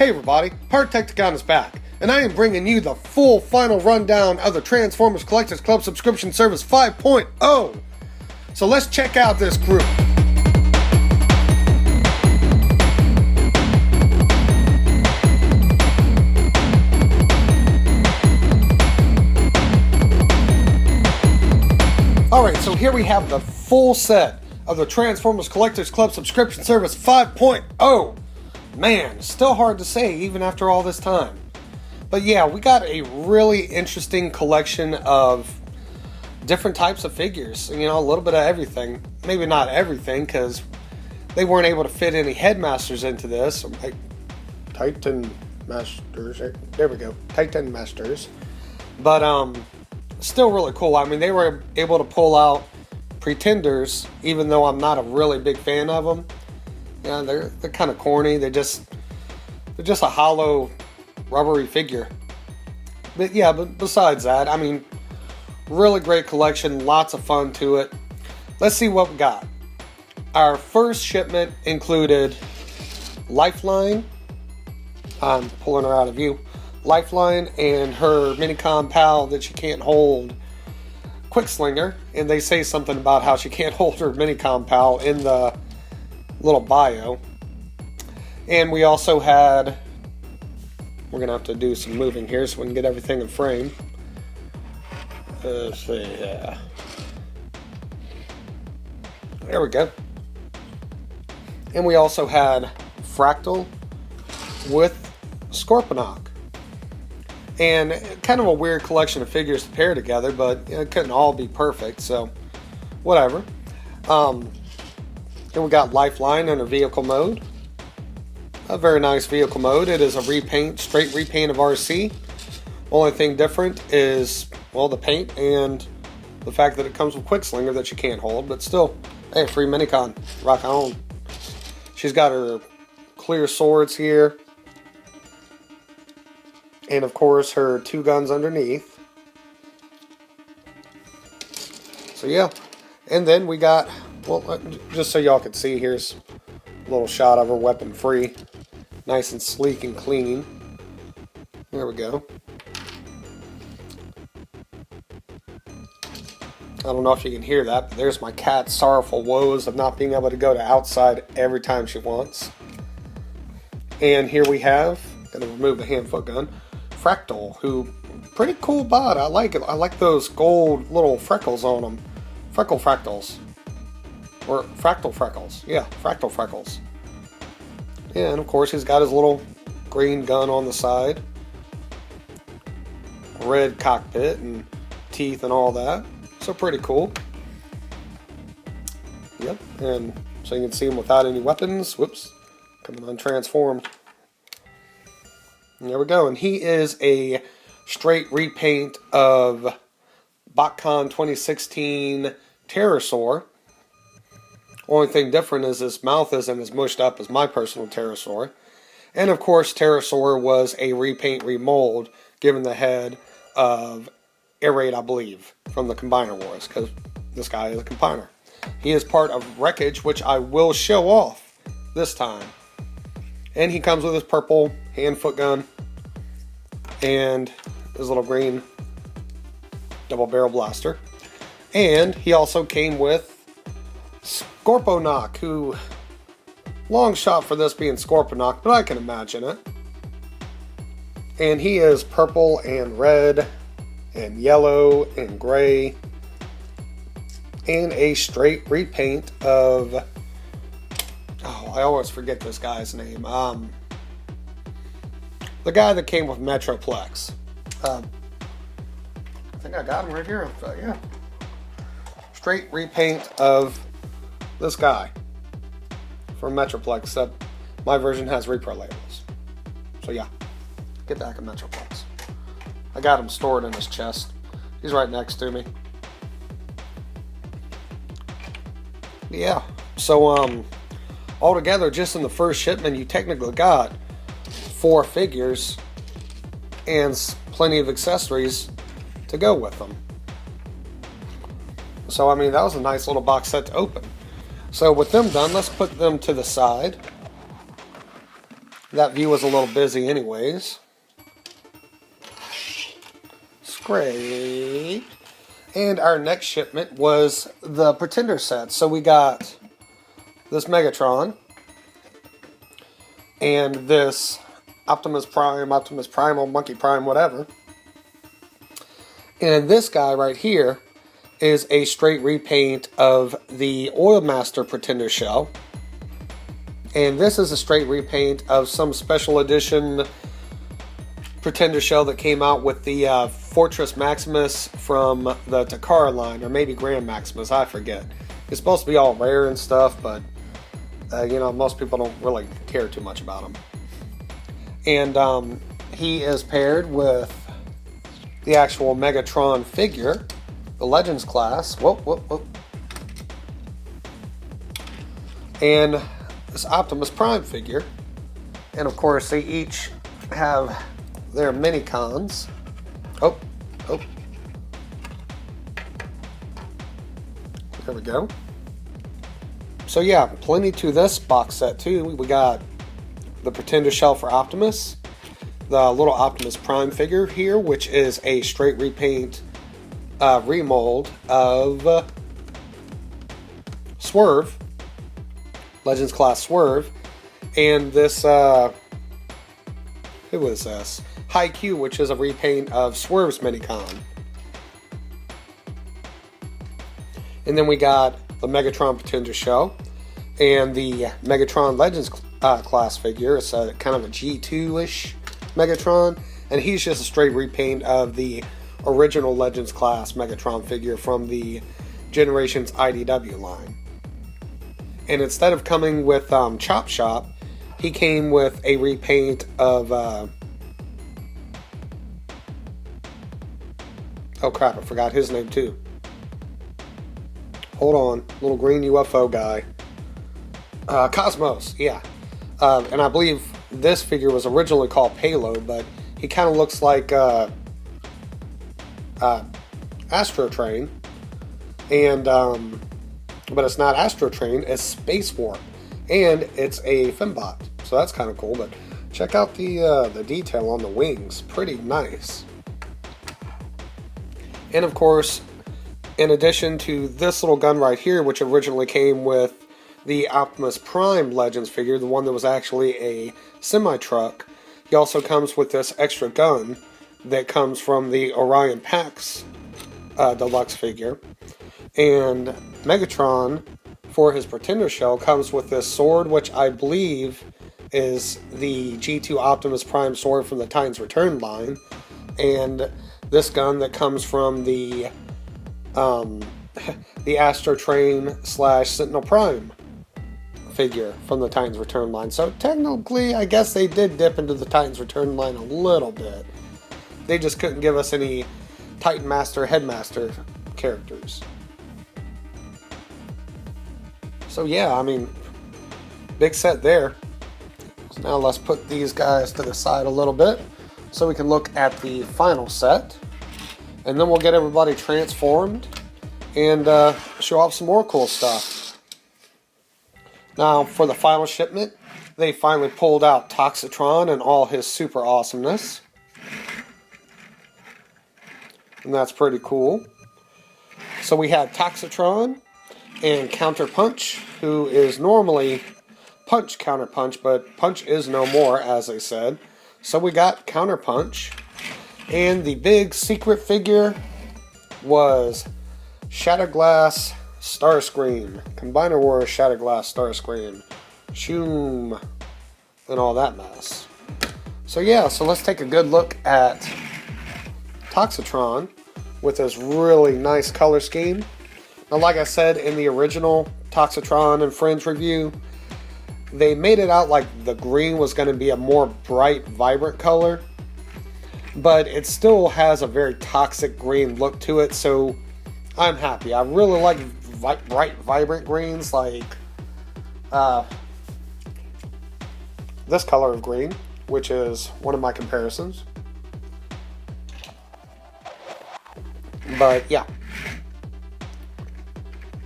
Hey everybody, Hardtekticon is back, and I am bringing you the full final rundown of the Transformers Collectors Club subscription service 5.0. So let's check out this group. Alright, so here we have the full set of the Transformers Collectors Club subscription service 5.0. Man, still hard to say even after all this time. But yeah, we got a really interesting collection of different types of figures. You know, a little bit of everything. Maybe not everything, because they weren't able to fit any Headmasters into this. Like Titan Masters. There we go. Titan Masters. But, still really cool. I mean, they were able to pull out Pretenders, even though I'm not a really big fan of them. Yeah, they're kind of corny. They're just a hollow, rubbery figure. But yeah, but besides that, I mean, really great collection. Lots of fun to it. Let's see what we got. Our first shipment included Lifeline. I'm pulling her out of view. Lifeline and her Minicom pal that she can't hold, Quickslinger. And they say something about how she can't hold her Minicom pal in the little bio. And we also had, we're gonna have to do some moving here so we can get everything in frame. Let's see, yeah. There we go. And we also had Fractal with Scorponok. And kind of a weird collection of figures to pair together, but it couldn't all be perfect, so whatever. Then we got Lifeline under vehicle mode. A very nice vehicle mode. It is a repaint, straight repaint of RC. Only thing different is, well, the paint and the fact that it comes with Quickslinger that you can't hold, but still, hey, free Minicon, rock on. She's got her clear swords here. And of course, her two guns underneath. So yeah, and then we got, well, just so y'all can see, here's a little shot of her weapon free. Nice and sleek and clean. There we go. I don't know if you can hear that, but there's my cat's sorrowful woes of not being able to go to outside every time she wants. And here we have, gonna remove the hand-foot gun, Fractal, who, pretty cool bod. I like it. I like those gold little freckles on them. Fractals. Or fractal freckles. Yeah, fractal freckles. Yeah, and of course he's got his little green gun on the side. Red cockpit and teeth and all that. So pretty cool. Yep, and so you can see him without any weapons. Whoops. Coming untransformed. And there we go. And he is a straight repaint of BotCon 2016 Pterosaur. Only thing different is his mouth isn't as mushed up as my personal Pterosaur. And of course, Pterosaur was a repaint remold, given the head of Air Raid, I believe, from the Combiner Wars, because this guy is a Combiner. He is part of Wreckage, which I will show off this time. And he comes with his purple hand-foot gun and his little green double-barrel blaster. And he also came with Scorponok, who, long shot for this being Scorponok, but I can imagine it. And he is purple and red and yellow and gray, and a straight repaint of, oh, I always forget this guy's name. The guy that came with Metroplex. I think I got him right here. Yeah. Straight repaint of this guy from Metroplex, except my version has repro labels. So yeah, get back at Metroplex. I got him stored in his chest. He's right next to me. Yeah, so altogether, just in the first shipment, you technically got 4 figures and plenty of accessories to go with them. So I mean, that was a nice little box set to open. So with them done, let's put them to the side. That view was a little busy anyways. Scrape. And our next shipment was the Pretender set. So we got this Megatron and this Optimus Primal, Monkey Prime, whatever. And this guy right here is a straight repaint of the Oilmaster Pretender shell. And this is a straight repaint of some special edition Pretender shell that came out with the Fortress Maximus from the Takara line, or maybe Grand Maximus, I forget. It's supposed to be all rare and stuff, but you know, most people don't really care too much about him. And he is paired with the actual Megatron figure, the Legends class. Whoop, whoop, whoop. And this Optimus Prime figure. And of course, they each have their mini-cons. Oh, oh. There we go. So yeah, plenty to this box set too. We got the Pretender shell for Optimus, the little Optimus Prime figure here, which is a straight repaint, remold of Swerve, Legends class Swerve, and this, who is this? Haikyuu, which is a repaint of Swerve's Minicon. And then we got the Megatron Pretender shell and the Megatron Legends class figure. It's a kind of a G2-ish Megatron, and he's just a straight repaint of the original Legends class Megatron figure from the Generations IDW line. And instead of coming with Chop Shop, he came with a repaint of oh crap, I forgot his name too. Hold on, little green UFO guy. Cosmos, yeah. And I believe this figure was originally called Payload, but he kind of looks like Astro Train. And, but it's not Astro Train, it's Space Warp. And it's a Fembot, so that's kind of cool. But check out the detail on the wings, pretty nice. And of course, in addition to this little gun right here, which originally came with the Optimus Prime Legends figure, the one that was actually a semi-truck, he also comes with this extra gun that comes from the Orion Pax deluxe figure. And Megatron, for his Pretender shell, comes with this sword, which I believe is the G2 Optimus Prime sword from the Titans Return line, and this gun that comes from the Astro Train / Sentinel Prime figure from the Titans Return line. So technically, I guess they did dip into the Titans Return line a little bit. They just couldn't give us any Titan Master, Headmaster characters. So yeah, I mean, big set there. So now let's put these guys to the side a little bit so we can look at the final set. And then we'll get everybody transformed and show off some more cool stuff. Now, for the final shipment, they finally pulled out Toxitron and all his super awesomeness. And that's pretty cool. So we had Toxitron and Counter Punch, who is normally Punch Counter Punch, but Punch is no more, as they said. So we got Counter Punch. And the big secret figure was Shatterglass Starscream. Combiner Wars Shatterglass Starscream. Shoom. And all that mess. So yeah, so let's take a good look at Toxitron with this really nice color scheme. Now, like I said in the original Toxitron and Friends review, they made it out like the green was going to be a more bright, vibrant color. But it still has a very toxic green look to it, so I'm happy. I really like bright, vibrant greens, like this color of green, which is one of my comparisons. But yeah.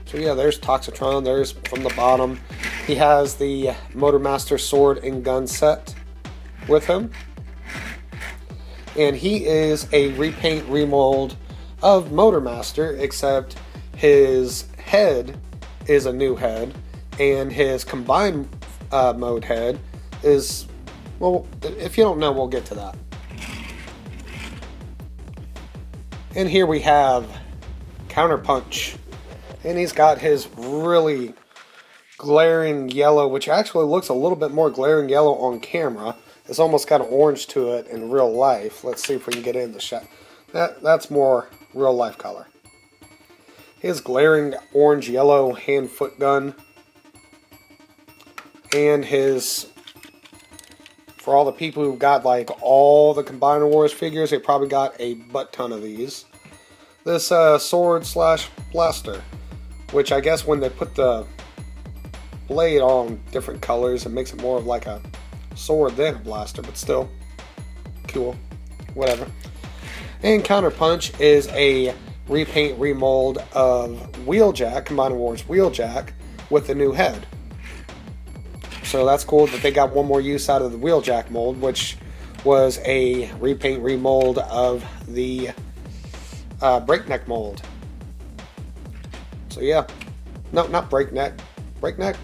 So yeah, there's Toxitron. There's from the bottom. He has the Motormaster sword and gun set with him. And he is a repaint remold of Motormaster, except his head is a new head, and his combined mode head is, well, if you don't know, we'll get to that. And here we have Counterpunch, and he's got his really glaring yellow, which actually looks a little bit more glaring yellow on camera. It's almost got an orange to it in real life. Let's see if we can get in the shot. That's more real life color. His glaring orange yellow hand foot gun, and his, for all the people who got like all the Combiner Wars figures, they probably got a butt ton of these. This sword slash blaster, which I guess when they put the blade on different colors, it makes it more of like a sword than a blaster, but still cool, whatever. And Counterpunch is a repaint remold of Wheeljack, Combiner Wars Wheeljack, with the new head. So that's cool that they got one more use out of the Wheeljack mold, which was a repaint remold of the Breakneck mold. So yeah, no, not Breakneck, Breakneck.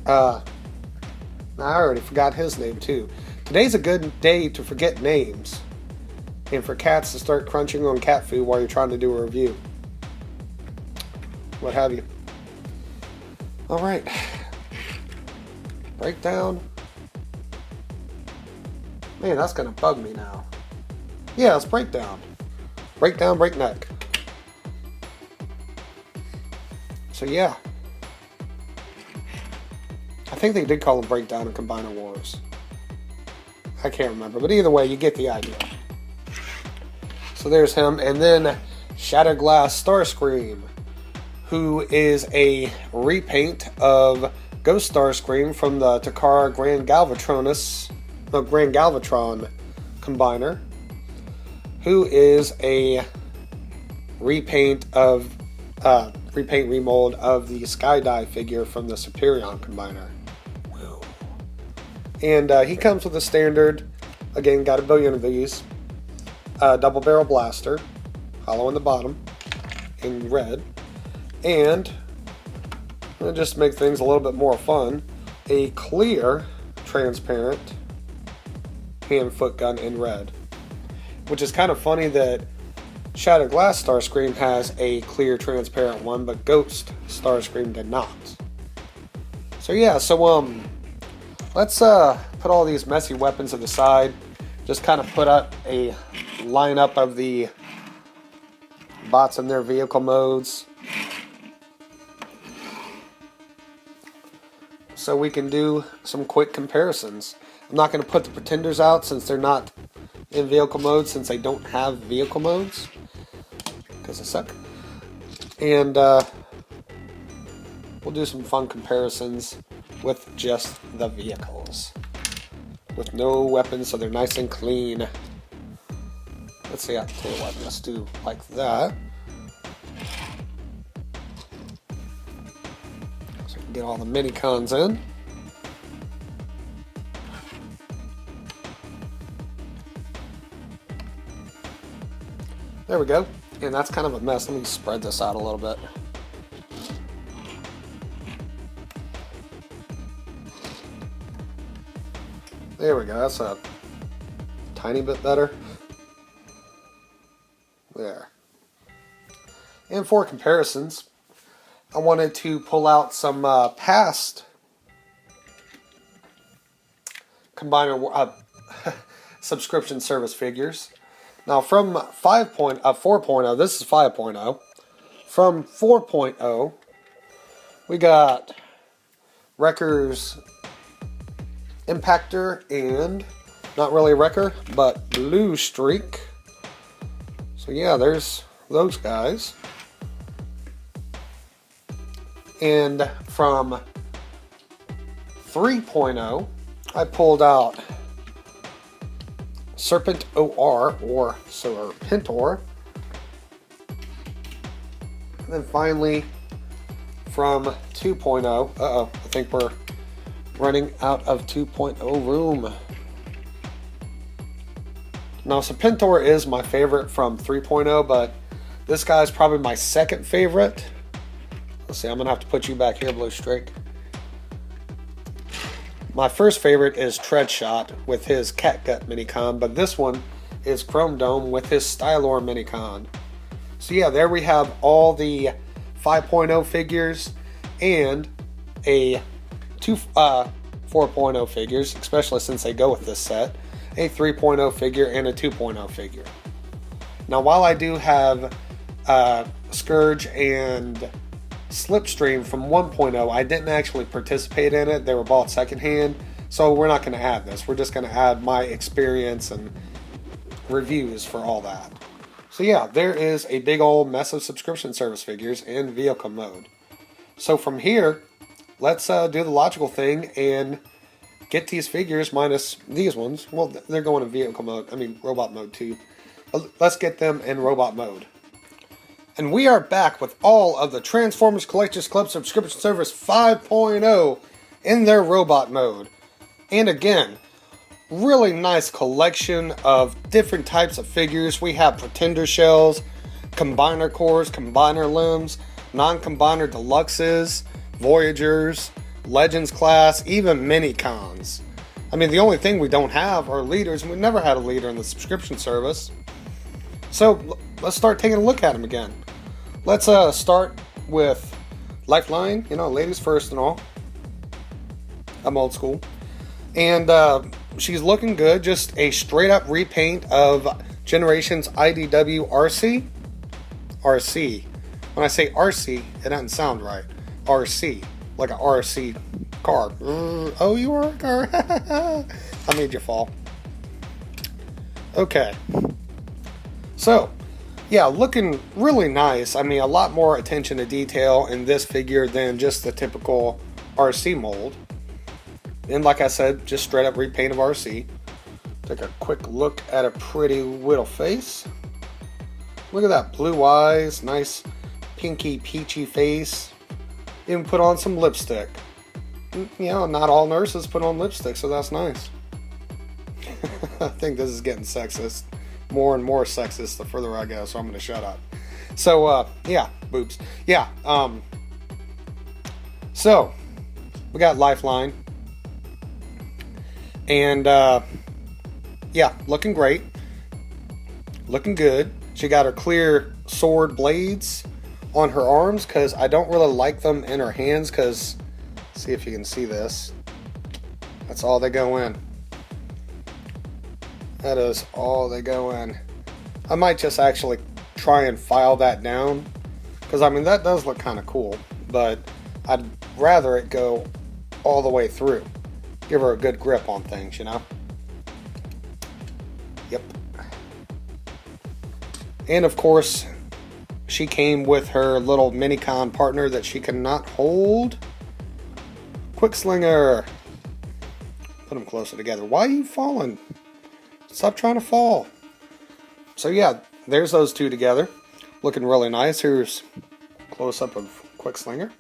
I already forgot his name too. Today's a good day to forget names, and for cats to start crunching on cat food while you're trying to do a review. What have you. Alright. Breakdown. Man, that's gonna bug me now. Yeah, it's Breakdown. Breakdown, Breakneck. So yeah. I think they did call him Breakdown in Combiner Wars. I can't remember, but either way, you get the idea. So there's him, and then Shatterglass Starscream, who is a repaint of Ghost Starscream from the Takara Grand Galvatron Combiner, who is a repaint remold of the Skydive figure from the Superion Combiner. And he comes with a standard, again, got a billion of these, double barrel blaster, hollow in the bottom, in red, and just to make things a little bit more fun, a clear, transparent hand foot gun in red. Which is kind of funny that Shattered Glass Starscream has a clear, transparent one, but Ghost Starscream did not. So yeah, let's put all these messy weapons to the side. Just kind of put up a lineup of the bots in their vehicle modes, so we can do some quick comparisons. I'm not going to put the Pretenders out since they're not in vehicle mode, since they don't have vehicle modes, because they suck. And we'll do some fun comparisons with just the vehicles, with no weapons, so they're nice and clean. Let's see, I'll tell you what, let's do like that. So we can get all the mini-cons in. There we go. And that's kind of a mess. Let me spread this out a little bit. There we go. That's a tiny bit better. There. And for comparisons, I wanted to pull out some past Combiner subscription service figures. Now from 4.0, this is 5.0. From 4.0, we got Wrecker's Impactor and, not really Wrecker, but Blue Streak. So yeah, there's those guys. And from 3.0, I pulled out Serpent OR, or Serpentor. And then finally, from 2.0, I think we're running out of 2.0 room. Now, Serpentor is my favorite from 3.0, but this guy's probably my second favorite. Let's see, I'm going to have to put you back here, Blue Streak. My first favorite is Treadshot with his Catgut Minicon, but this one is Chrome Dome with his Stylor Minicon. So yeah, there we have all the 5.0 figures and a 4.0 figures, especially since they go with this set, a 3.0 figure and a 2.0 figure. Now, while I do have Scourge and Slipstream from 1.0, I didn't actually participate in it. They were bought secondhand, so we're not going to add this. We're just going to add my experience and reviews for all that. So yeah, there is a big old mess of subscription service figures in vehicle mode. So from here, let's do the logical thing and get these figures minus these ones. Well, they're going in vehicle mode, robot mode too. But let's get them in robot mode. And we are back with all of the Transformers Collectors Club Subscription Service 5.0 in their robot mode. And again, really nice collection of different types of figures. We have Pretender Shells, Combiner Cores, Combiner Limbs, Non-Combiner Deluxes, Voyagers, Legends Class, even Minicons. The only thing we don't have are leaders, and we never had a leader in the subscription service. So let's start taking a look at them again. Let's start with Lifeline, ladies first and all. I'm old school. And she's looking good, just a straight up repaint of Generations IDW RC. RC. When I say RC, it doesn't sound right. RC. Like a RC car. Oh, you are a car. I made you fall. Okay. So, yeah, looking really nice. A lot more attention to detail in this figure than just the typical RC mold. And like I said, just straight up repaint of RC. Take a quick look at a pretty little face. Look at that, blue eyes, nice pinky peachy face. Even put on some lipstick. Not all nurses put on lipstick, so that's nice. I think this is getting sexist. More and more sexist the further I go, so I'm going to shut up. So, yeah, boobs. Yeah, so, we got Lifeline. And, yeah, looking great. Looking good. She got her clear sword blades on her arms, because I don't really like them in her hands, because, see if you can see this. That's all they go in. That is all they go in. I might just actually try and file that down, because that does look kind of cool, but I'd rather it go all the way through. Give her a good grip on things, Yep. And of course, she came with her little Minicon partner that she cannot hold. Quickslinger. Put them closer together. Why are you falling? Stop trying to fall. So yeah, there's those two together. Looking really nice. Here's a close-up of Quickslinger.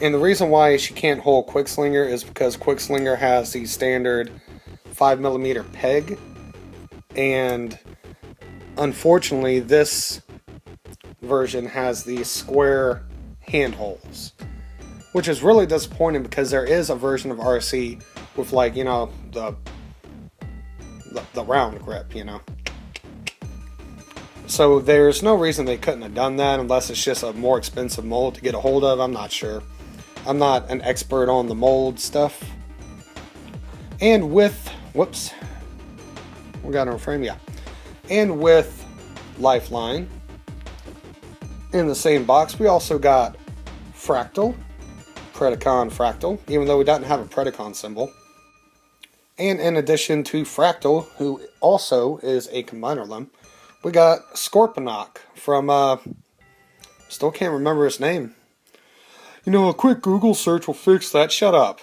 And the reason why she can't hold Quickslinger is because Quickslinger has the standard 5mm peg. And unfortunately, this version has these square handholds, which is really disappointing, because there is a version of RC with, the round grip, So there's no reason they couldn't have done that, unless it's just a more expensive mold to get a hold of. I'm not sure. I'm not an expert on the mold stuff. And with, whoops, we got our frame, yeah. And with Lifeline, in the same box, we also got Fractal, Predacon Fractal, even though we didn't have a Predacon symbol. And in addition to Fractal, who also is a combiner limb, we got Scorponok from, still can't remember his name. A quick Google search will fix that. Shut up.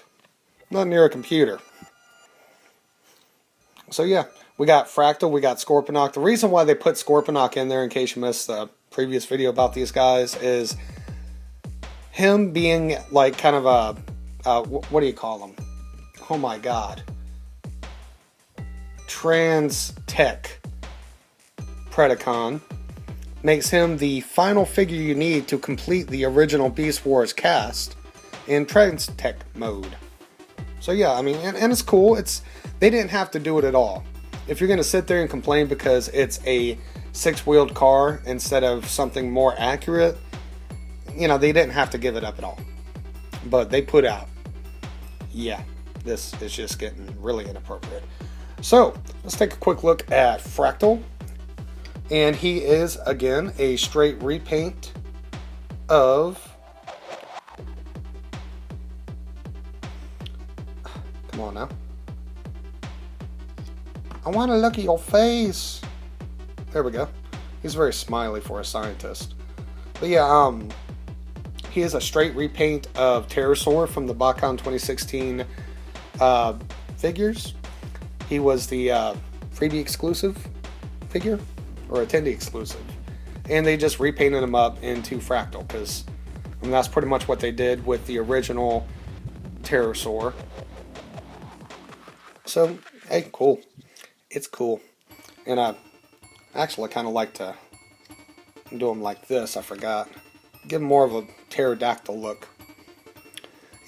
Not near a computer. So yeah, we got Fractal, we got Scorponok. The reason why they put Scorponok in there, in case you missed the previous video about these guys, is him being like kind of what do you call them? Oh my god. Hardtekticon makes him the final figure you need to complete the original Beast Wars cast in Trans-Tech mode. So yeah, I mean, and it's cool. They didn't have to do it at all. If you're going to sit there and complain because it's a 6-wheeled car instead of something more accurate, you know, they didn't have to give it up at all. But they put out, yeah, this is just getting really inappropriate. So, let's take a quick look at Fractal. And he is, again, a straight repaint of... Come on now. I want to look at your face. There we go. He's very smiley for a scientist. But yeah, he is a straight repaint of Pterosaur from the BotCon 2016 figures. He was the freebie exclusive figure, or attendee exclusive. And they just repainted him up into Fractal, because I mean, that's pretty much what they did with the original Pterosaur. So, hey, cool. It's cool. And I actually kind of like to do them like this. I forgot. Give him more of a pterodactyl look.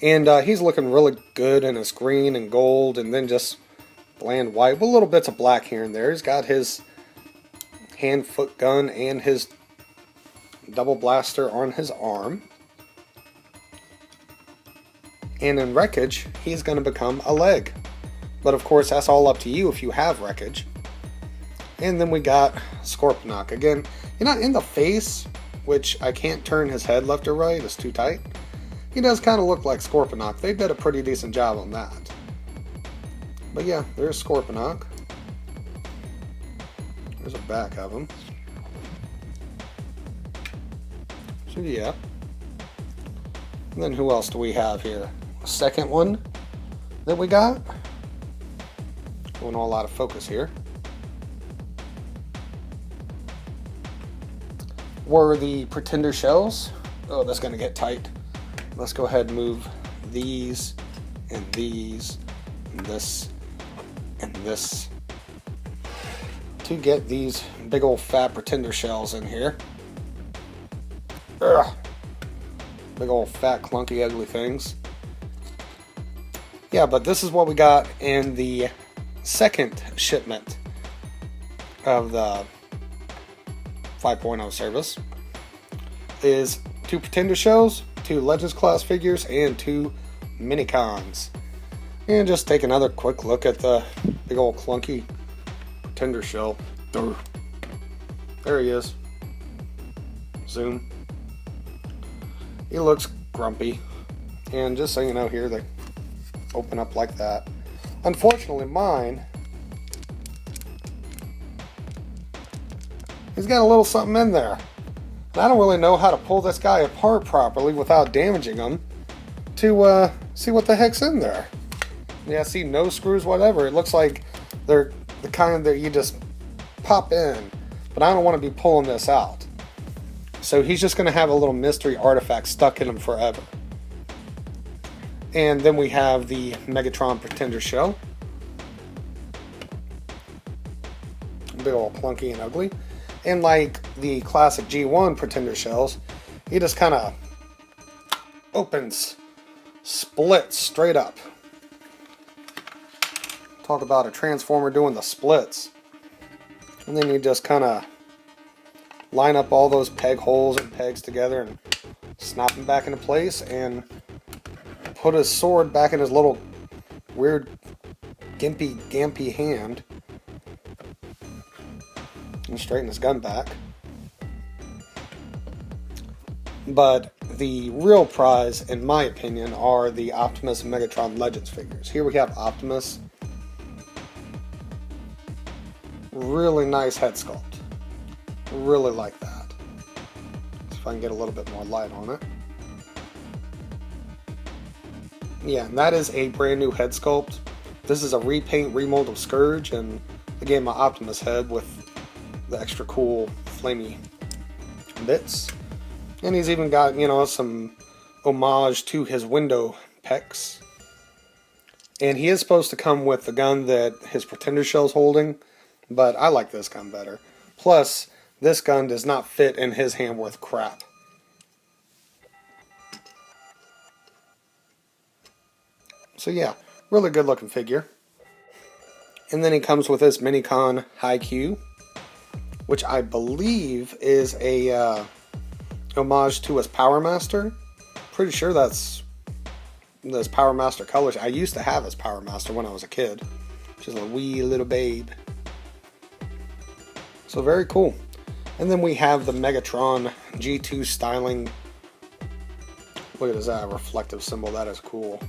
And he's looking really good in his green and gold, and then just bland white with little bits of black here and there. He's got his hand-foot gun and his double blaster on his arm. And in Wreckage, he's going to become a leg. But of course, that's all up to you if you have Wreckage. And then we got Scorponok. Again, you're not in the face, which I can't turn his head left or right. It's too tight. He does kind of look like Scorponok. They did a pretty decent job on that. But yeah, there's Scorponok. There's a back of him. So yeah. And then who else do we have here? A second one that we got. Going all out of focus here. Were the Pretender shells. Oh, that's going to get tight. Let's go ahead and move these and these and this and this to get these big old fat Pretender shells in here. Ugh. Big old fat clunky ugly things. Yeah, but this is what we got in the second shipment of the 5.0 service. Is 2 Pretender shells, 2 Legends class figures, and 2 Minicons. And just take another quick look at the big old clunky Pretender shell. There he is. Zoom. He looks grumpy. And just so you know here, they open up like that. Unfortunately, mine, he's got a little something in there. And I don't really know how to pull this guy apart properly without damaging him to see what the heck's in there. Yeah, see, no screws, whatever. It looks like they're the kind that you just pop in. But I don't want to be pulling this out. So he's just going to have a little mystery artifact stuck in him forever. And then we have the Megatron Pretender shell. Big old clunky and ugly. And like the classic G1 Pretender shells, he just kind of opens, splits straight up. Talk about a Transformer doing the splits. And then you just kind of line up all those peg holes and pegs together and snap them back into place and put his sword back in his little weird gampy hand and straighten his gun back. But the real prize, in my opinion, are the Optimus and Megatron Legends figures. Here we have Optimus. Really nice head sculpt. Really like that. See if I can get a little bit more light on it. Yeah, and that is a brand new head sculpt. This is a repaint, remold of Scourge, and again my Optimus head with the extra cool flamey bits. And he's even got, you know, some homage to his window pecs. And he is supposed to come with the gun that his Pretender Shell's holding, but I like this gun better. Plus, this gun does not fit in his hand worth crap. So yeah, really good looking figure. And then he comes with this Minicon High-Q, which I believe is a homage to his Power Master. Pretty sure that's those Power Master colors. I used to have his Power Master when I was a kid. Just a wee little babe. So very cool. And then we have the Megatron G2 styling. Look at that reflective symbol. That is cool.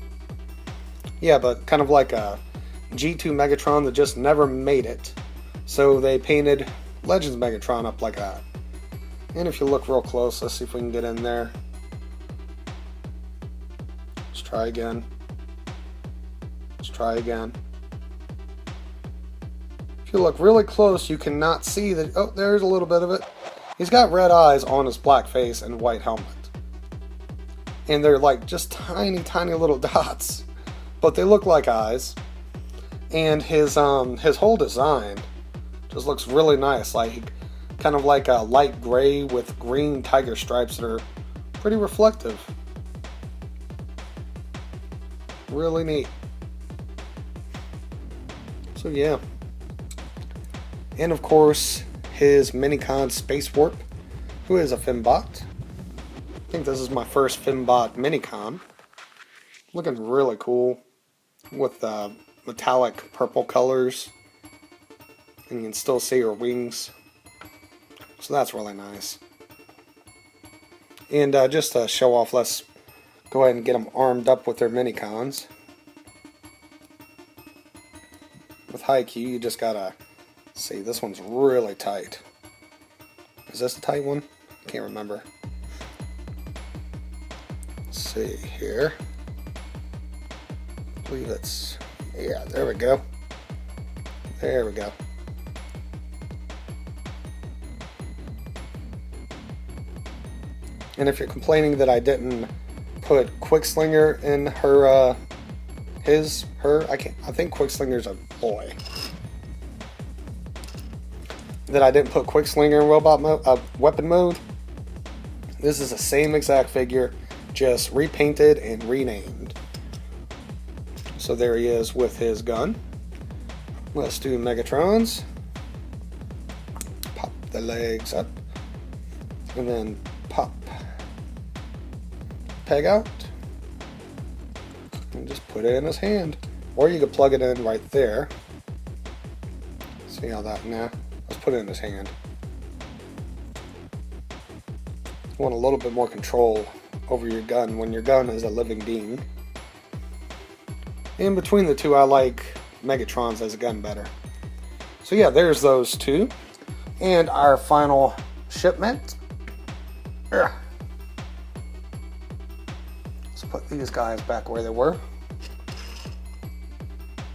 Yeah, but kind of like a G2 Megatron that just never made it. So they painted Legends Megatron up like that. And if you look real close, let's see if we can get in there. Let's try again. Let's try again. If you look really close, you cannot see that. Oh, there's a little bit of it. He's got red eyes on his black face and white helmet. And they're like just tiny, tiny little dots. But they look like eyes. And his whole design just looks really nice. Like kind of like a light gray with green tiger stripes that are pretty reflective. Really neat. So yeah. And of course, his Minicon Space Warp, who is a Fembot. I think this is my first Fembot Minicon. Looking really cool with metallic purple colors. And you can still see her wings. So that's really nice. And just to show off, let's go ahead and get them armed up with their Minicons. With High-Q, you just gotta see, this one's really tight. Is this a tight one? I can't remember. Let's see here. I believe it's, yeah, there we go. There we go. And if you're complaining that I didn't put Quickslinger in her, I think Quickslinger's a boy. That I didn't put Quickslinger in robot mode, weapon mode. This is the same exact figure, just repainted and renamed. So there he is with his gun. Let's do Megatrons. Pop the legs up. And then pop. Peg out. And just put it in his hand. Or you could plug it in right there. See how that, nah. Let's put it in his hand. You want a little bit more control over your gun when your gun is a living being. In between the two, I like Megatron's as a gun better. So yeah, there's those two. And our final shipment. Let's put these guys back where they were.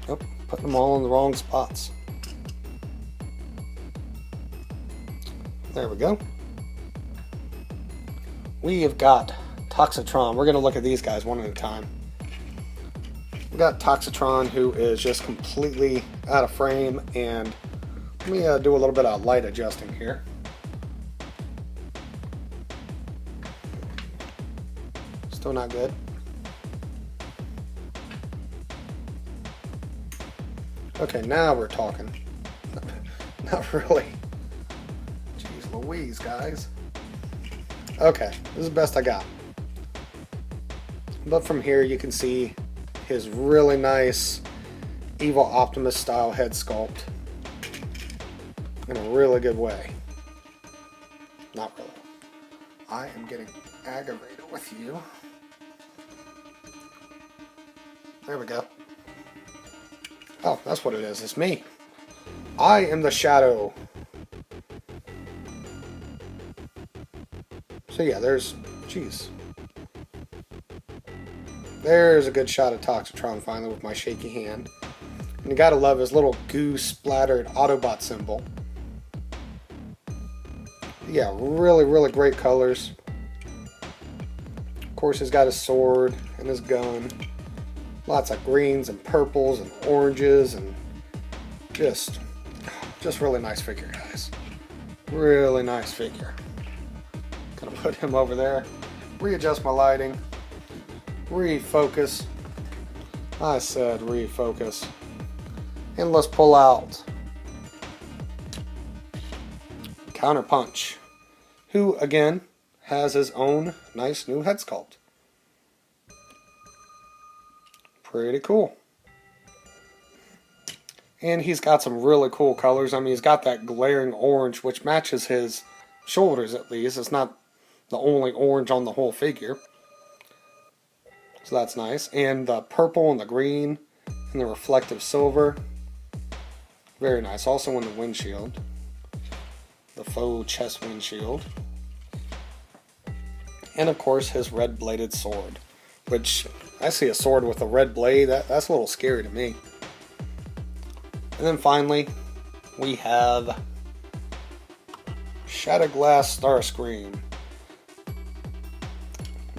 Yep, putting them all in the wrong spots. There we go. We have got Toxitron. We're going to look at these guys one at a time. We got Toxitron, who is just completely out of frame, and let me do a little bit of light adjusting here. Still not good. Okay, now we're talking. Not really. Jeez Louise, guys. Okay, this is the best I got. But from here you can see his really nice Evil Optimus style head sculpt in a really good way. Not really. I am getting aggravated with you. There we go. Oh, that's what it is. It's me. I am the shadow. So yeah, there's, jeez. There's a good shot of Toxitron finally with my shaky hand. And you gotta love his little goo splattered Autobot symbol. Yeah, really, really great colors. Of course, he's got his sword and his gun. Lots of greens and purples and oranges, and just really nice figure, guys. Really nice figure. Gonna put him over there. Readjust my lighting. Refocus. I said refocus. And let's pull out Counterpunch, who again has his own nice new head sculpt. Pretty cool. And he's got some really cool colors. I mean, he's got that glaring orange, which matches his shoulders at least. It's not the only orange on the whole figure. So that's nice. And the purple and the green and the reflective silver. Very nice. Also in the windshield. The faux chest windshield. And of course his red bladed sword. Which, I see a sword with a red blade. That's a little scary to me. And then finally, we have Shattered Glass Starscream.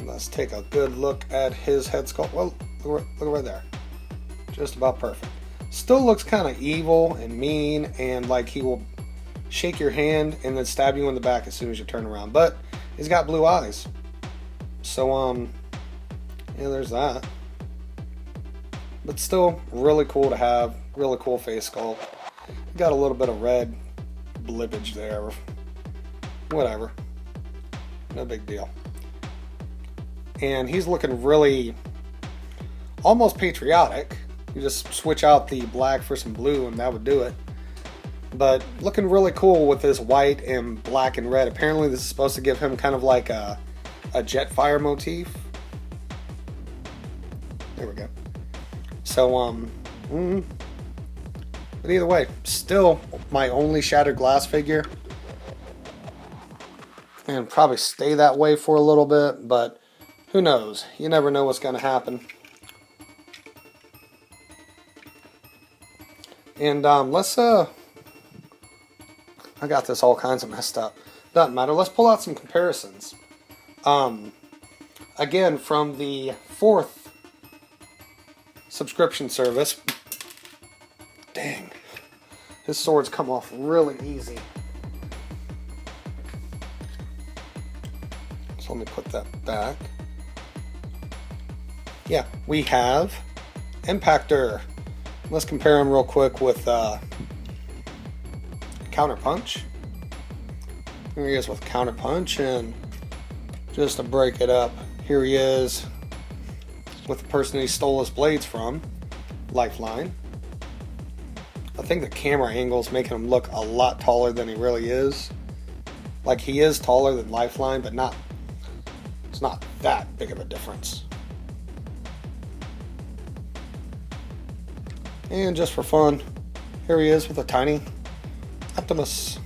Let's take a good look at his head sculpt. Well, look right there. Just about perfect. Still looks kind of evil and mean, and like he will shake your hand and then stab you in the back as soon as you turn around. But he's got blue eyes. So, yeah, there's that. But still, really cool to have. Really cool face sculpt. Got a little bit of red blippage there. Whatever. No big deal. And he's looking really almost patriotic. You just switch out the black for some blue and that would do it. But looking really cool with this white and black and red. Apparently this is supposed to give him kind of like a Jetfire motif. There we go. So, but either way, still my only Shattered Glass figure. And probably stay that way for a little bit, but who knows? You never know what's going to happen. And let's, I got this all kinds of messed up. Doesn't matter. Let's pull out some comparisons. Again, from the 4th subscription service. Dang. His swords come off really easy. So let me put that back. Yeah, we have Impactor. Let's compare him real quick with Counterpunch. Here he is with Counterpunch, and just to break it up, here he is with the person he stole his blades from, Lifeline. I think the camera angle is making him look a lot taller than he really is. Like, he is taller than Lifeline, but it's not that big of a difference. And just for fun, here he is with a tiny Optimus.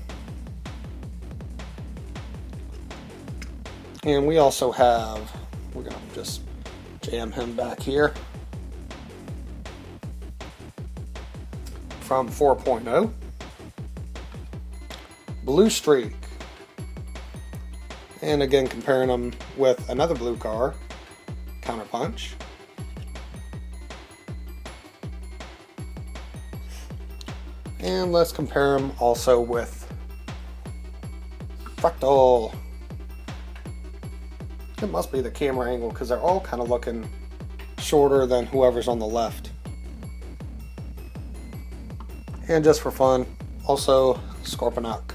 And we also have, we're going to just jam him back here, from 4.0, Blue Streak. And again, comparing them with another blue car, Counterpunch. And let's compare them also with Fractal. It must be the camera angle because they're all kind of looking shorter than whoever's on the left. And just for fun, also Scorponok.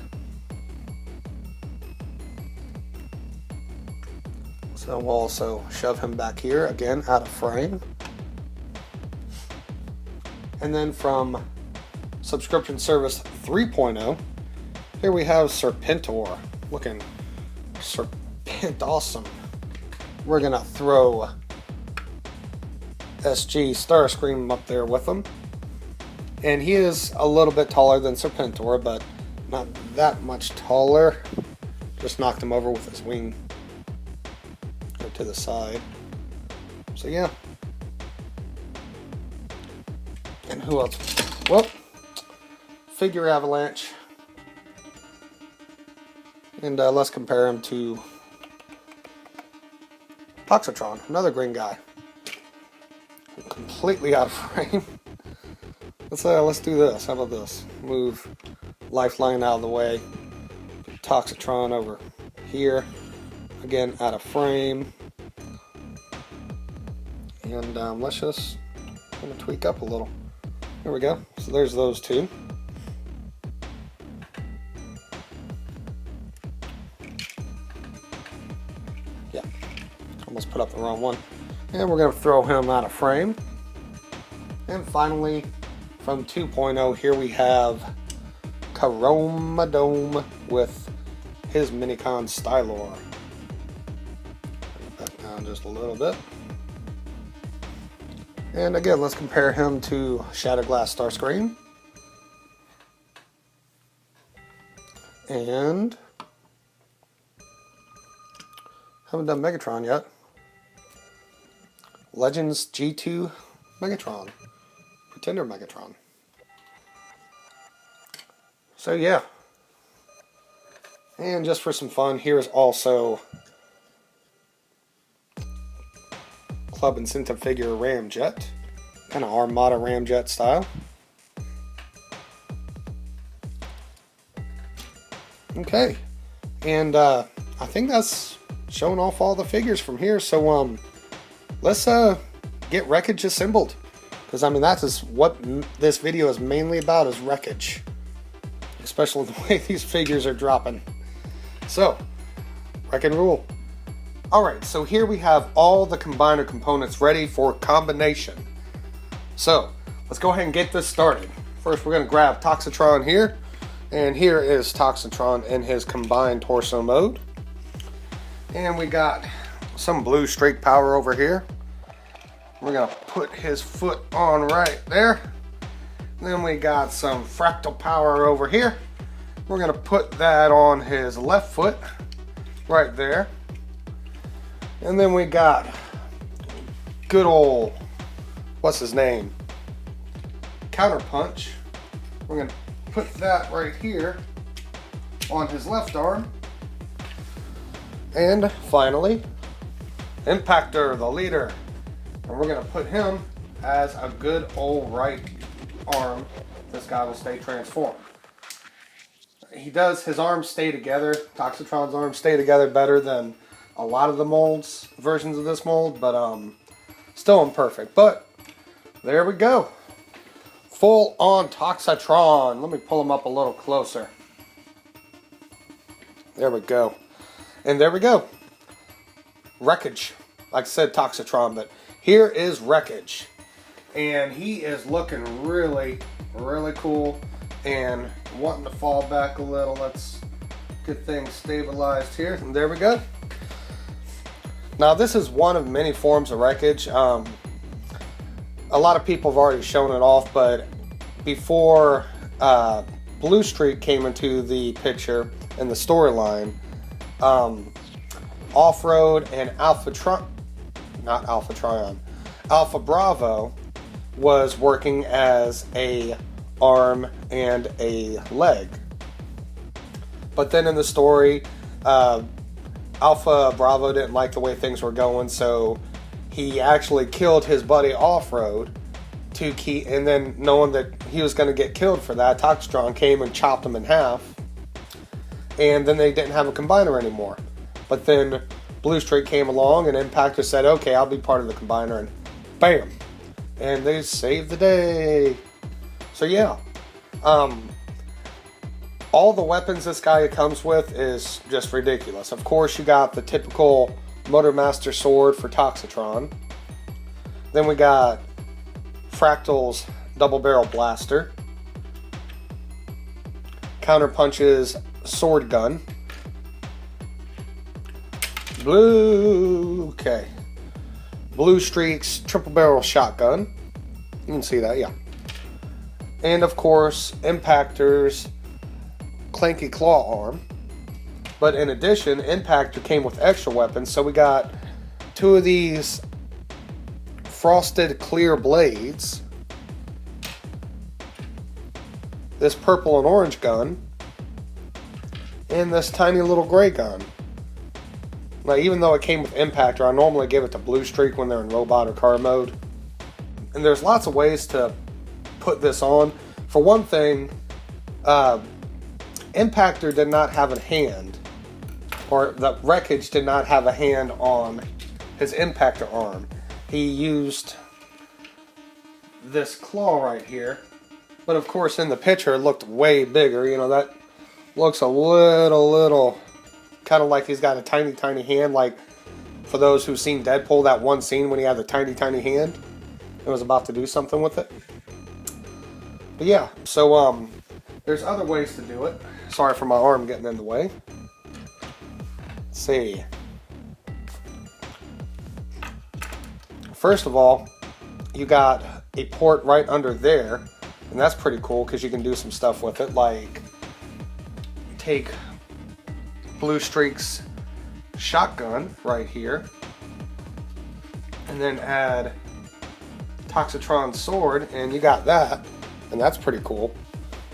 So we'll also shove him back here, again out of frame. And then from subscription service 3.0, here we have Serpentor, looking serpent awesome. We're gonna throw SG Starscream up there with him. And he is a little bit taller than Serpentor, but not that much taller. Just knocked him over with his wing. Go to the side. So yeah. And who else? Well, Figure Avalanche. And let's compare him to Toxitron, another green guy. completely out of frame. Let's do this. How about this? Move Lifeline out of the way. Toxitron over here. Again, out of frame. And let's just kind of tweak up a little. There we go. So there's those two. Yeah, almost put up the wrong one. And we're going to throw him out of frame. And finally, from 2.0, here we have Chromadome with his Minicon Stylor. Back down just a little bit. And again, let's compare him to Shatterglass Starscream. And haven't done Megatron yet. Legends G2 Megatron. Pretender Megatron. So yeah. And just for some fun, here is also Club Incentive Figure Ramjet. Kind of Armada Ramjet style. Okay. And I think that's showing off all the figures from here. So let's get Wreckage assembled. Because I mean that is what this video is mainly about, is Wreckage. Especially the way these figures are dropping. So, wreck and rule. Alright, so here we have all the combiner components ready for combination. So, let's go ahead and get this started. First we're going to grab Toxitron here. And here is Toxitron in his combined torso mode. And we got some blue streak power over here. We're going to put his foot on right there. Then we got some fractal power over here. We're going to put that on his left foot right there. And then we got good old, what's his name? Counterpunch. We're going to put that right here on his left arm. And finally, Impactor, the leader. And we're going to put him as a good old right arm. This guy will stay transformed. His arms stay together. Toxitron's arms stay together better than a lot of the molds, versions of this mold, but still imperfect. But there we go. Full on Toxitron. Let me pull him up a little closer. There we go. And there we go. Wreckage. Like I said, Toxitron, but here is Wreckage. And he is looking really, really cool and wanting to fall back a little. Let's get things stabilized here. And there we go. Now this is one of many forms of Wreckage. A lot of people have already shown it off, but before Blue Streak came into the picture in the storyline, Off-Road and Alpha Bravo was working as a arm and a leg. But then in the story, Alpha Bravo didn't like the way things were going, so he actually killed his buddy Off-Road to keep, and then knowing that he was going to get killed for that, Toxitron came and chopped him in half, and then they didn't have a combiner anymore. But then Blue Streak came along and Impactor said, okay, I'll be part of the combiner, and bam! And they saved the day. So yeah, all the weapons this guy comes with is just ridiculous. Of course, you got the typical Motormaster sword for Toxitron. Then we got Fractal's double barrel blaster. Counterpunch's sword gun. Blue Streak's triple barrel shotgun. You can see that, yeah. And of course, Impactor's clanky claw arm. But in addition, Impactor came with extra weapons, so we got two of these frosted clear blades, this purple and orange gun, and this tiny little gray gun. Now, even though it came with Impactor, I normally give it to Blue Streak when they're in robot or car mode. And there's lots of ways to put this on. For one thing, Impactor did not have a hand, or the Wreckage did not have a hand on his Impactor arm. He used this claw right here, but of course in the picture it looked way bigger. You know, that looks a little kind of like he's got a tiny hand, like for those who've seen Deadpool, that one scene when he had the tiny hand and was about to do something with it. But yeah, so there's other ways to do it. Sorry for my arm getting in the way. Let's see. First of all, you got a port right under there, and that's pretty cool because you can do some stuff with it, like take Blue Streak's shotgun right here, and then add Toxitron's sword, and you got that, and that's pretty cool.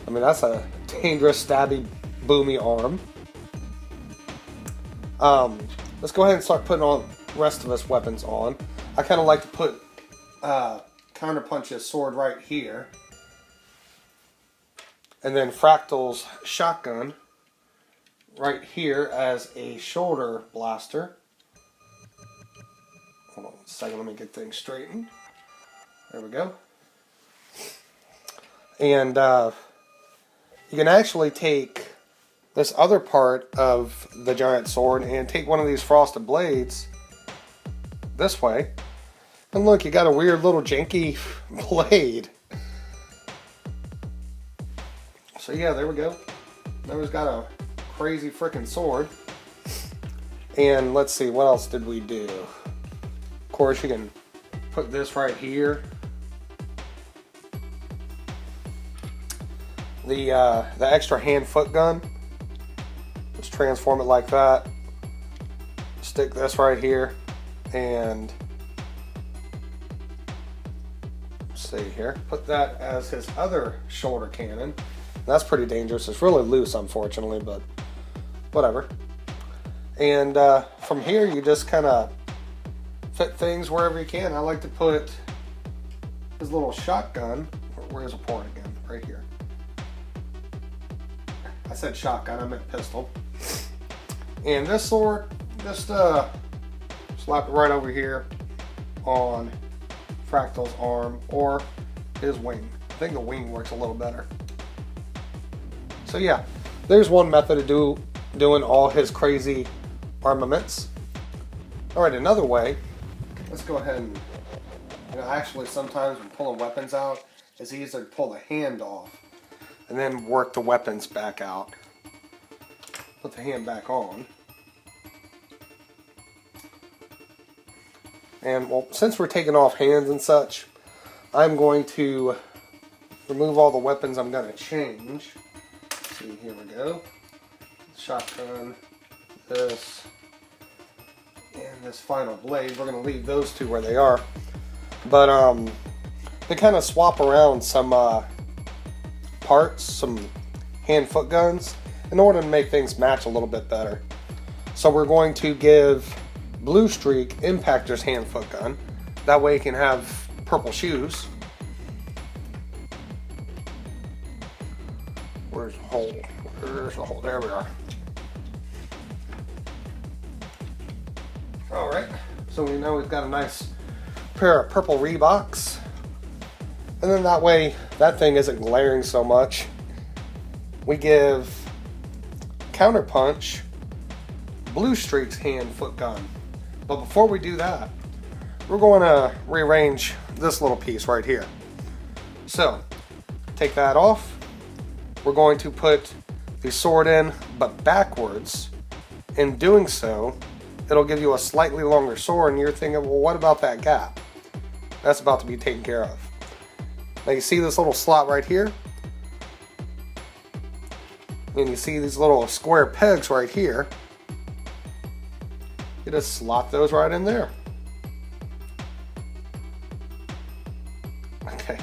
I mean, that's a dangerous, stabby, boomy arm. Let's go ahead and start putting all the rest of his weapons on. I kind of like to put Counterpunch's sword right here, and then Fractal's shotgun right here as a shoulder blaster. Hold on a second, let me get things straightened. There we go. And you can actually take this other part of the giant sword and take one of these frosted blades this way. And look, you got a weird little janky blade. So yeah, there we go. Now he's got a crazy freaking sword. And let's see, what else did we do? Of course, you can put this right here. The extra hand-foot gun. Just transform it like that. Stick this right here, and let's see here. Put that as his other shoulder cannon. That's pretty dangerous. It's really loose, unfortunately, but whatever. And from here, you just kind of fit things wherever you can. I like to put his little shotgun. Where's the port again? Right here. I said shotgun, I meant pistol. And this sword, just slap it right over here on Fractal's arm or his wing. I think the wing works a little better. So yeah, there's one method of doing all his crazy armaments. Alright, another way, let's go ahead and, actually sometimes when pulling weapons out, it's easier to pull the hand off and then work the weapons back out. Put the hand back on. And well, since we're taking off hands and such, I'm going to remove all the weapons I'm going to change. Let's see, here we go. Shotgun, this, and this final blade. We're going to leave those two where they are. But they kind of swap around some parts, some hand-foot guns, in order to make things match a little bit better. So we're going to give Blue Streak Impactor's hand-foot gun. That way he can have purple shoes. Where's the hole? Where's the hole? There we are. Alright, so we know we've got a nice pair of purple Reeboks. And then that way, that thing isn't glaring so much. We give Counterpunch Blue Streak's hand-foot gun. But before we do that, we're going to rearrange this little piece right here. So, take that off. We're going to put the sword in, but backwards. In doing so, it'll give you a slightly longer sword, and you're thinking, well, what about that gap? That's about to be taken care of. Now you see this little slot right here? And you see these little square pegs right here. You just slot those right in there. Okay.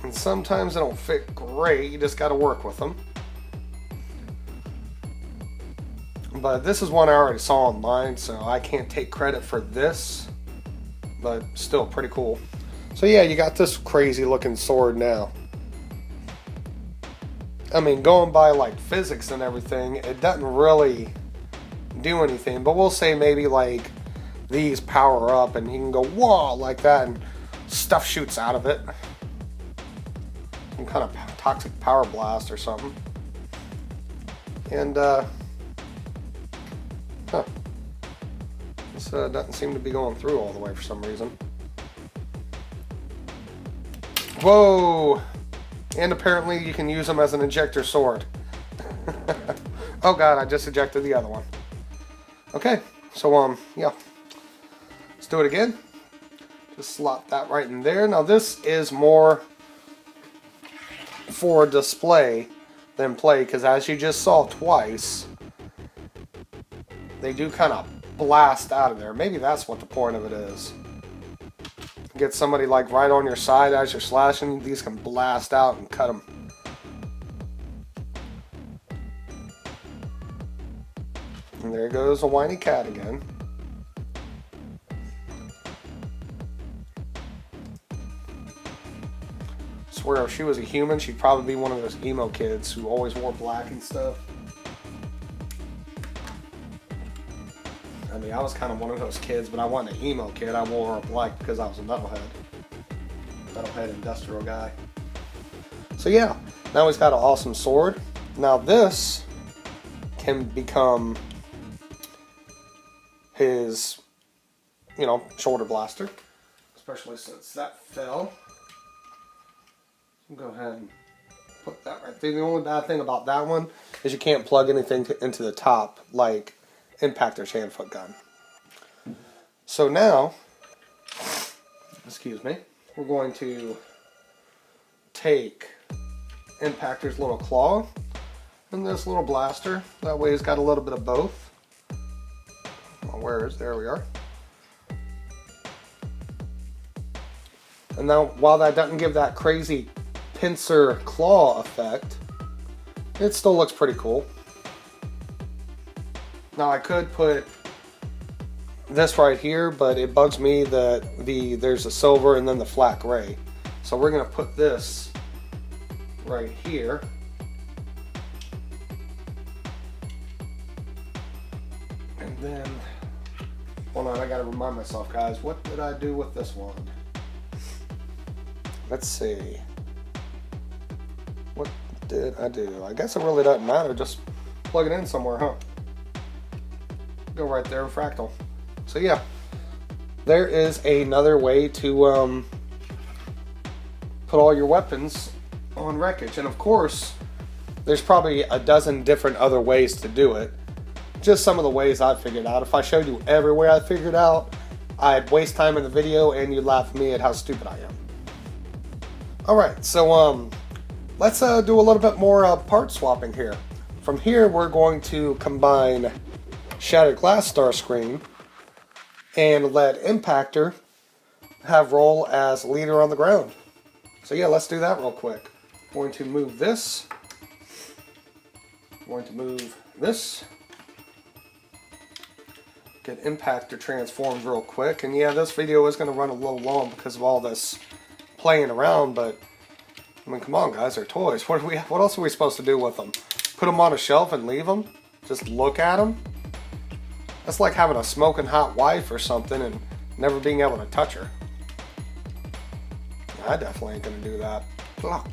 And sometimes they don't fit great, you just got to work with them. But this is one I already saw online, so I can't take credit for this. But still pretty cool. So yeah, you got this crazy looking sword now. I mean, going by like physics and everything, it doesn't really do anything. But we'll say maybe like these power up and he can go whoa like that and stuff shoots out of it. Some kind of toxic power blast or something. And this doesn't seem to be going through all the way for some reason. Whoa! And apparently you can use them as an ejector sword. Oh god, I just ejected the other one. Okay, so yeah. Let's do it again. Just slot that right in there. Now this is more for display than play, because as you just saw twice, they do kind of blast out of there. Maybe that's what the point of it is. Get somebody like right on your side as you're slashing, these can blast out and cut them. And there goes a whiny cat again. Swear if she was a human, she'd probably be one of those emo kids who always wore black and stuff. I mean, I was kind of one of those kids, but I wasn't an emo kid. I wore black because I was a metalhead. Metalhead industrial guy. So yeah, now he's got an awesome sword. Now this can become his, you know, shoulder blaster. Especially since that fell. Go ahead and put that right there. The only bad thing about that one is you can't plug anything into the top like Impactor's hand-foot gun. So now, excuse me, we're going to take Impactor's little claw and this little blaster. That way he's got a little bit of both. Oh, where is, there we are. And now, while that doesn't give that crazy pincer claw effect, it still looks pretty cool. Now I could put this right here, but it bugs me that there's a silver and then the flat gray. So we're gonna put this right here. And then, hold on, I gotta remind myself, guys, what did I do with this one? Let's see. What did I do? I guess it really doesn't matter, just plug it in somewhere, huh? Go right there, fractal. So yeah, there is another way to put all your weapons on Wreckage. And of course, there's probably a dozen different other ways to do it. Just some of the ways I figured out. If I showed you every way I figured out, I'd waste time in the video and you'd laugh at me at how stupid I am. Alright, so let's do a little bit more part swapping here. From here, we're going to combine Shattered Glass Starscream and let Impactor have role as leader on the ground. So yeah, let's do that real quick. Going to move this. Going to move this. Get Impactor transformed real quick. And yeah, this video is going to run a little long because of all this playing around, but I mean, come on guys, they're toys. What else are we supposed to do with them? Put them on a shelf and leave them? Just look at them? That's like having a smoking hot wife or something and never being able to touch her. I definitely ain't gonna do that. Blah.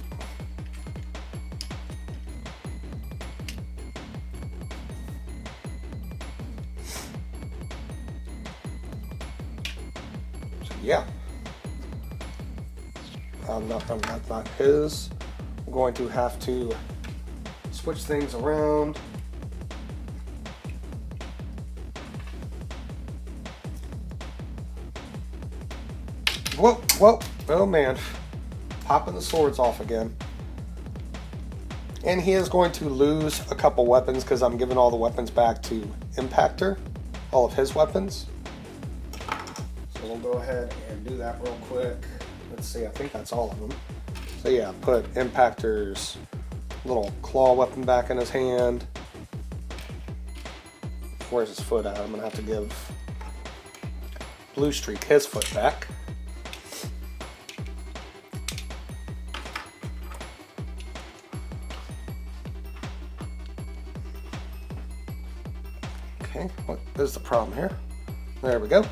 So yeah. Not his. I'm going to have to switch things around. Whoa, whoa, oh man. Popping the swords off again. And he is going to lose a couple weapons because I'm giving all the weapons back to Impactor. All of his weapons. So we'll go ahead and do that real quick. Let's see, I think that's all of them. So yeah, put Impactor's little claw weapon back in his hand. Where's his foot at? I'm gonna have to give Blue Streak his foot back. Okay, what is the problem here? There we go.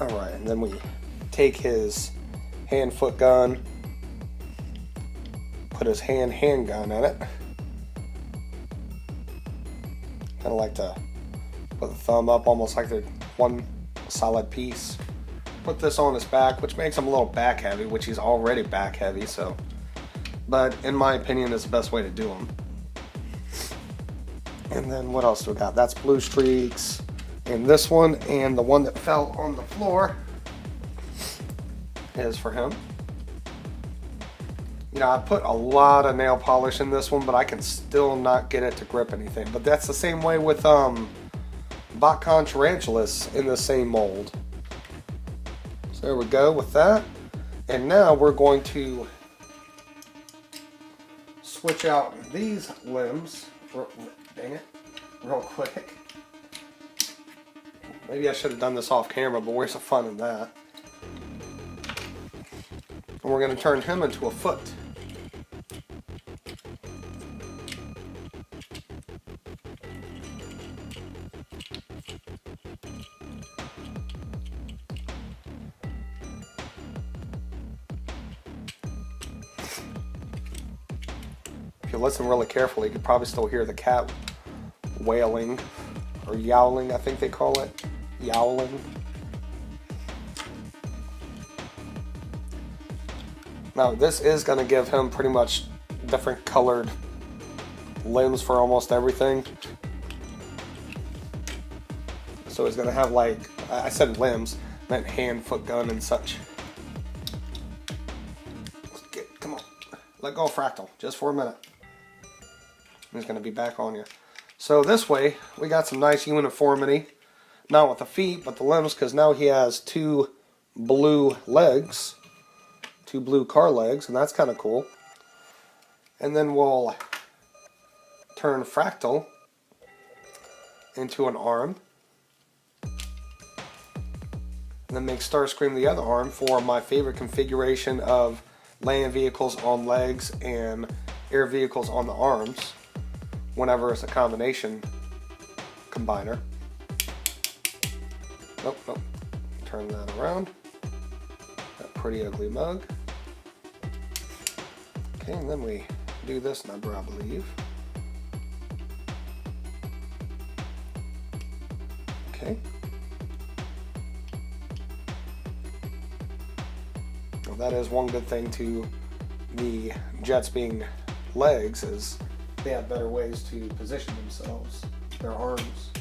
Alright, and then we take his hand-foot gun, put his handgun in it. Kind of like to put the thumb up, almost like they're one solid piece. Put this on his back, which makes him a little back heavy, which he's already back heavy, so. But in my opinion, is the best way to do him. And then what else do we got? That's blue streaks. And this one, and the one that fell on the floor is for him. You know, I put a lot of nail polish in this one, but I can still not get it to grip anything. But that's the same way with Botcon tarantulas in the same mold. So there we go with that. And now we're going to switch out these limbs. Dang it, real quick. Maybe I should have done this off camera, but where's the fun in that? And we're going to turn him into a foot. If you listen really carefully, you could probably still hear the cat wailing, or yowling, I think they call it. Yowling. Now this is going to give him pretty much different colored limbs for almost everything. So he's going to have, like, I said limbs, meant hand, foot, gun, and such. Come on, let go of Fractal, just for a minute. He's going to be back on you. So this way, we got some nice uniformity. Not with the feet, but the limbs, because now he has two blue legs. Two blue car legs, and that's kind of cool. And then we'll turn Fractal into an arm. And then make Starscream the other arm for my favorite configuration of land vehicles on legs and air vehicles on the arms. Whenever it's a combination combiner. Nope, nope. Turn that around. That pretty ugly mug. Okay, and then we do this number, I believe. Okay. Well, that is one good thing to the jets being legs, is they have better ways to position themselves, their arms,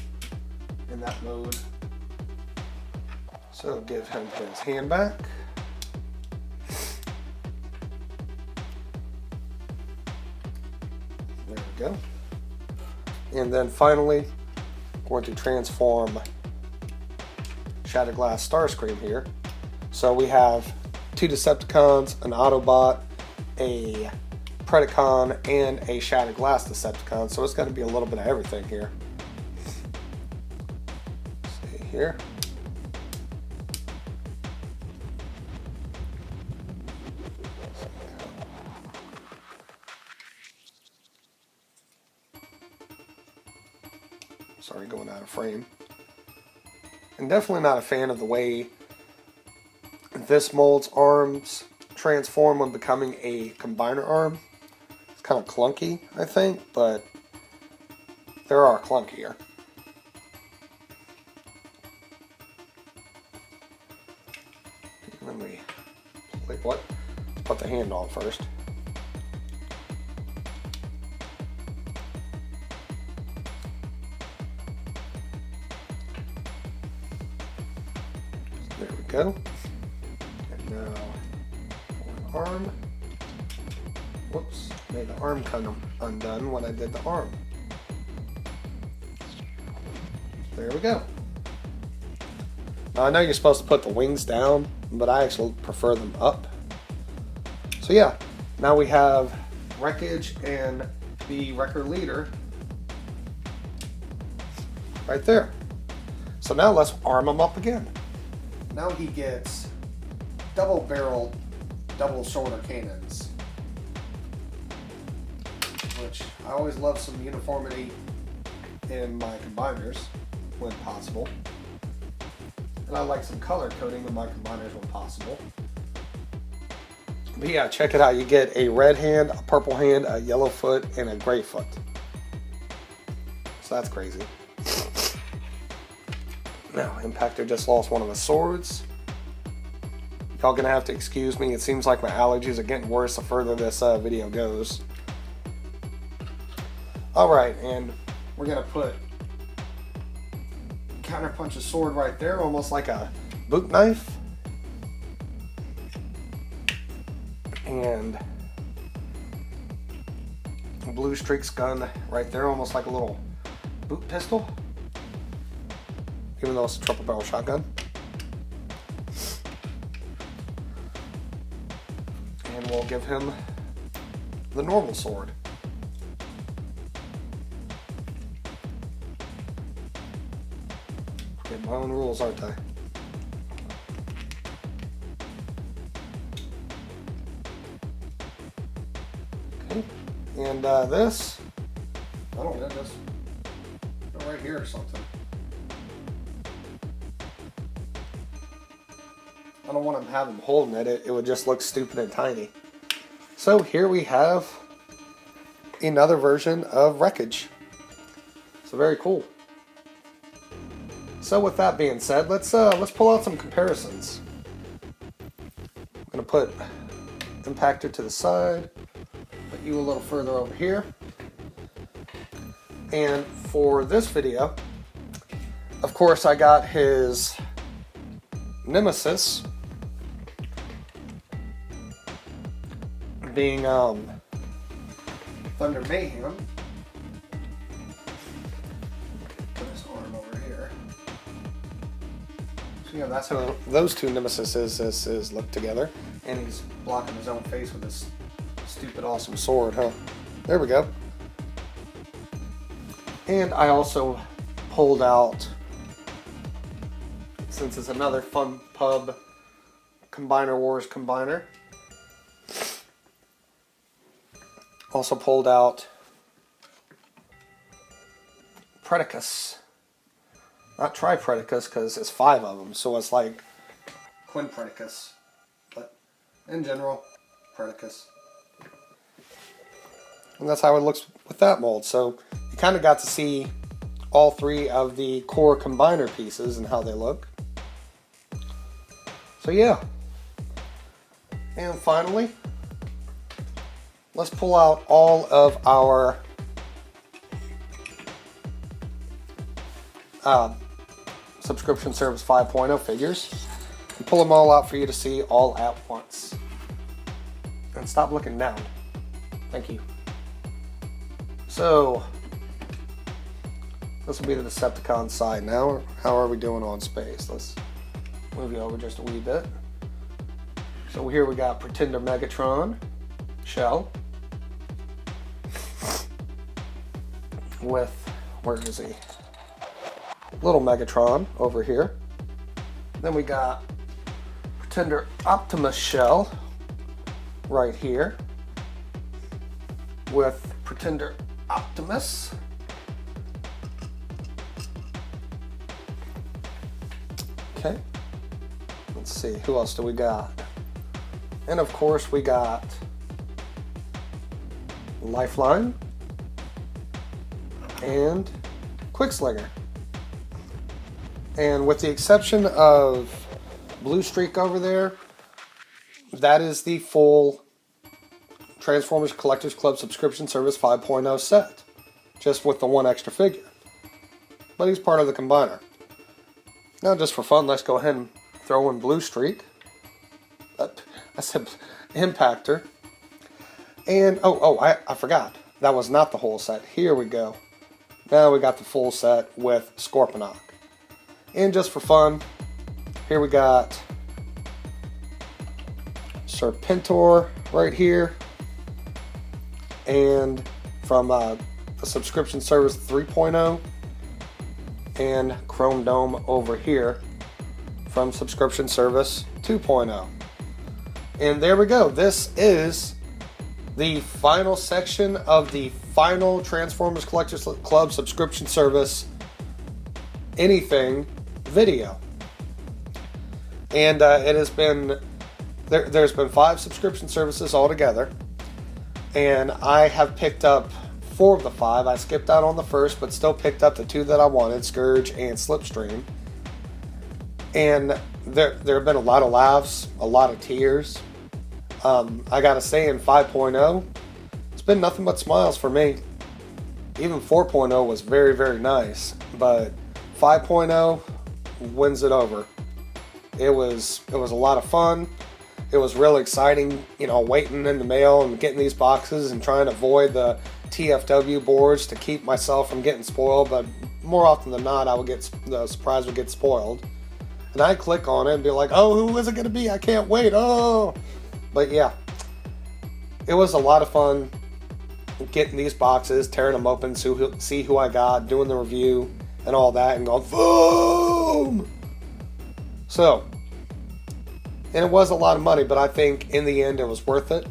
in that mode. So give him his hand back. There we go. And then finally, going to transform Shatterglass Starscream here. So we have two Decepticons, an Autobot, a Predacon, and a Shatterglass Decepticon, so it's going to be a little bit of everything here. See here. Sorry, going out of frame. And definitely not a fan of the way this mold's arms transform when becoming a combiner arm. Kind of clunky, I think, but there are clunkier. Let me, wait, what? Put the hand on first. There we go. And now one arm. Whoops, made the arm kind of undone when I did the arm. There we go. Now I know you're supposed to put the wings down, but I actually prefer them up. So yeah, now we have Wreckage and the Wrecker Leader right there. So now let's arm him up again. Now he gets double-barreled, double-shoulder cannons. which I always love some uniformity in my combiners when possible. And I like some color coding in my combiners when possible. But yeah, check it out. You get a red hand, a purple hand, a yellow foot, and a gray foot. So that's crazy. Now, Impactor just lost one of his swords. Y'all gonna have to excuse me. It seems like my allergies are getting worse the further this video goes. Alright, and we're gonna put Counterpunch's sword right there, almost like a boot knife. And Blue Streak's gun right there, almost like a little boot pistol, even though it's a triple barrel shotgun. And we'll give him the normal sword. Forget my own rules, aren't I? Okay, and this, I don't know, this right here or something. I don't want to have him holding it. It would just look stupid and tiny. So here we have another version of Wreckage. So very cool. So with that being said, let's pull out some comparisons. I'm gonna put Impactor to the side, put you a little further over here. And for this video, of course, I got his nemesis being Thunder Mayhem. Put his arm over here. So yeah, that's how those two nemesises look together. And he's blocking his own face with this stupid awesome sword, huh? There we go. And I also pulled out, since it's another Fun Pub Combiner Wars combiner, also pulled out Predicus. Not Tripredicus, because it's 5 of them, so it's like Quinpredicus. But in general, Predicus. And that's how it looks with that mold. So you kind of got to see all 3 of the core combiner pieces and how they look. So yeah. And finally, let's pull out all of our subscription service 5.0 figures and pull them all out for you to see all at once. And stop looking down. Thank you. So, this will be the Decepticon side now. How are we doing on space? Let's move you over just a wee bit. So here we got Pretender Megatron shell with, where is he? Little Megatron over here. Then we got Pretender Optimus shell right here with Pretender Optimus. Okay, let's see, who else do we got? And of course we got Lifeline and Quickslinger. And with the exception of Blue Streak over there, that is the full Transformers Collectors Club subscription service 5.0 set, just with the 1 extra figure. But he's part of the combiner. Now, just for fun, let's go ahead and throw in Blue Streak. I said Impactor. And, I forgot. That was not the whole set. Here we go. Now we got the full set with Scorponok. And just for fun, here we got Serpentor right here. And from the subscription service 3.0, and Chrome Dome over here from subscription service 2.0. And there we go. This is the final section of the final Transformers Collectors Club subscription service anything video. And it has been, there's been 5 subscription services altogether. And I have picked up 4 of the 5. I skipped out on the first, but still picked up the 2 that I wanted, Scourge and Slipstream. And there have been a lot of laughs, a lot of tears. I gotta say, in 5.0, it's been nothing but smiles for me. Even 4.0 was very, very nice, but 5.0 wins it over. It was a lot of fun. It was really exciting, you know, waiting in the mail and getting these boxes and trying to avoid the TFW boards to keep myself from getting spoiled. But more often than not, the surprise would get spoiled. And I'd click on it and be like, oh, who is it going to be? I can't wait. Oh. But yeah, it was a lot of fun getting these boxes, tearing them open, see who I got, doing the review and all that, and going, boom! So, and it was a lot of money, but I think in the end it was worth it.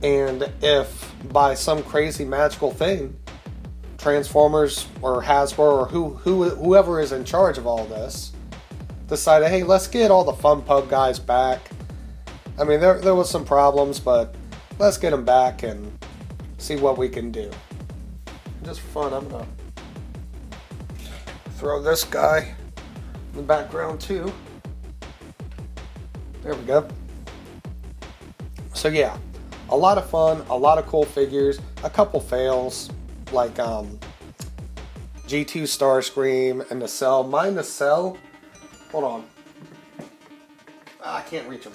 And if by some crazy magical thing, Transformers or Hasbro or whoever is in charge of all this decided, hey, let's get all the Fun Pub guys back. I mean, there was some problems, but let's get them back and see what we can do. Just for fun, I'm gonna throw this guy in the background too. There we go. So yeah, a lot of fun, a lot of cool figures, a couple fails, like G2 Starscream and Nacelle. My Nacelle, hold on. I can't reach him.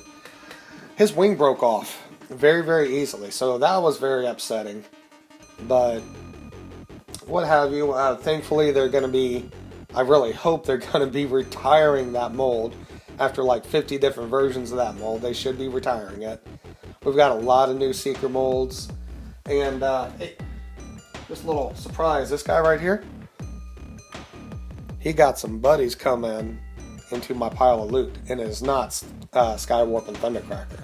His wing broke off very, very easily, so that was very upsetting. But what have you, thankfully they're going to be, I really hope they're going to be retiring that mold. After like 50 different versions of that mold, they should be retiring it. We've got a lot of new Seeker molds. And hey, just a little surprise, this guy right here, he got some buddies coming into my pile of loot, and it is not Skywarp and Thundercracker.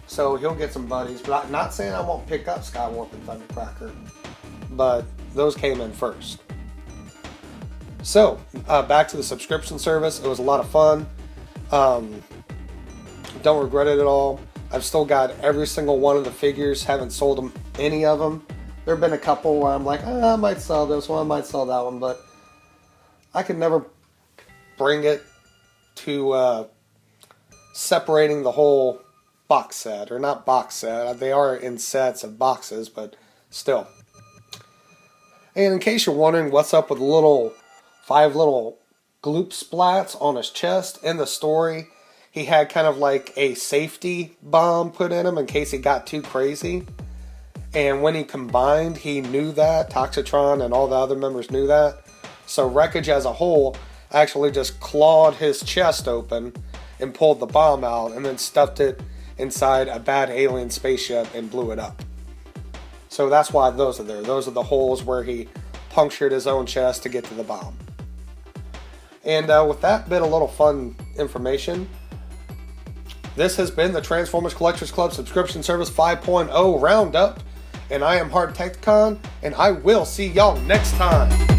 So he'll get some buddies, but I'm not saying I won't pick up Skywarp and Thundercracker, but those came in first. So back to the subscription service. It was a lot of fun. Don't regret it at all. I've still got every single one of the figures. Haven't sold them, any of them. There have been a couple where I'm like, I might sell this one, I might sell that one, but I could never bring it to separating the whole box set, or not box set. They are in sets of boxes, but still. And in case you're wondering what's up with the 5 little gloop splats on his chest, in the story, he had kind of like a safety bomb put in him in case he got too crazy. And when he combined, he knew that. Toxitron and all the other members knew that. So Wreckage as a whole actually just clawed his chest open and pulled the bomb out and then stuffed it inside a bad alien spaceship and blew it up. So that's why those are there. Those are the holes where he punctured his own chest to get to the bomb. And with that bit of little fun information, this has been the Transformers Collectors Club Subscription Service 5.0 Roundup. And I am Hardtekticon, and I will see y'all next time.